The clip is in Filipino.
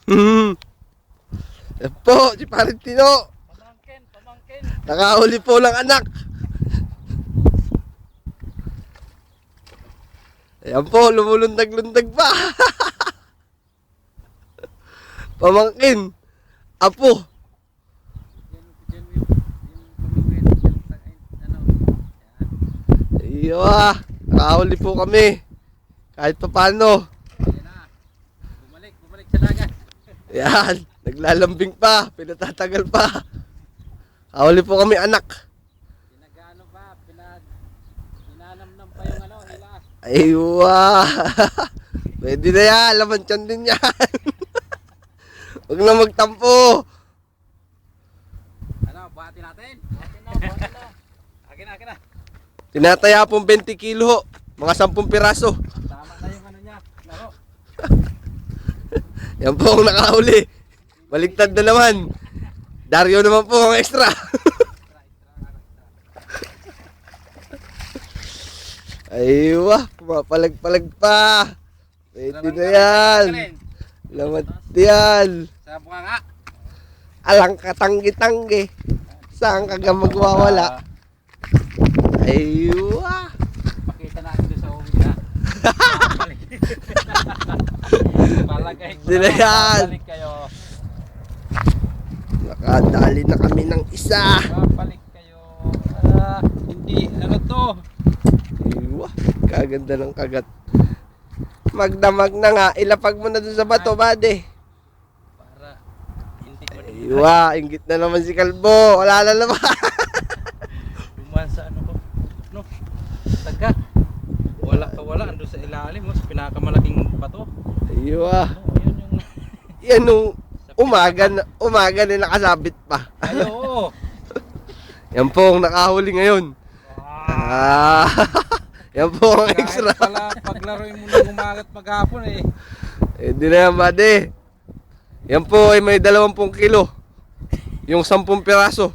Yan po, si Parintino. Pamangkin. Nakahuli po ng anak. Ayan po, lumulundag-lundag pa. Pamangkin. Apo. Iyo nakahuli po kami. Kahit pa paano. Bumalik sa dagat. Ayan, naglalambing pa, pinatatagal pa. Kahuli po kami anak. Pinagano pa, pinanamnam pa yung nila. Aywa. Pwede na yan, laman tiyan din yan. Huwag na magtampo. Ano, buhatin natin? Buhatin na. Akin na. Tinataya pong 20 kilo, mga 10 piraso. Tama na yung ano niya, laro. Yan po ang nakahuli. Baligtad na naman. Dario naman po ang extra. Aywa, pumapalag-palag pa. Pwede na yan. Lamat yan. Sa bunga nga. Alang katanggi-tanggi. Saan ka magwawala? Aywa. Pakita natin doon sa uwi na. Palagay ko Sila yan. balik kayo. Nakadali na kami ng isa. Balik kayo. Hindi, ano to? Aywa, kaganda ng kagat. Magdamag na nga, ilapag mo na dun sa bato, bade. Para hindi ko Aywa, inggit na naman si Kalbo. Wala na naman. dumaan sa ano ko. No? Taga. Wala. Ando sa ilalim. Sa pinakamalaking bato. Aywa. Yun yung... Yan nung umaga na nakasabit pa. Ayo. Yan po ang nakahuli ngayon. Ah, yan po ang extra. Kahit pala paglaroin mo ng umagat maghapon eh. Hindi na yan, bade. Yan po ay may 20 kilo. Yung 10 piraso.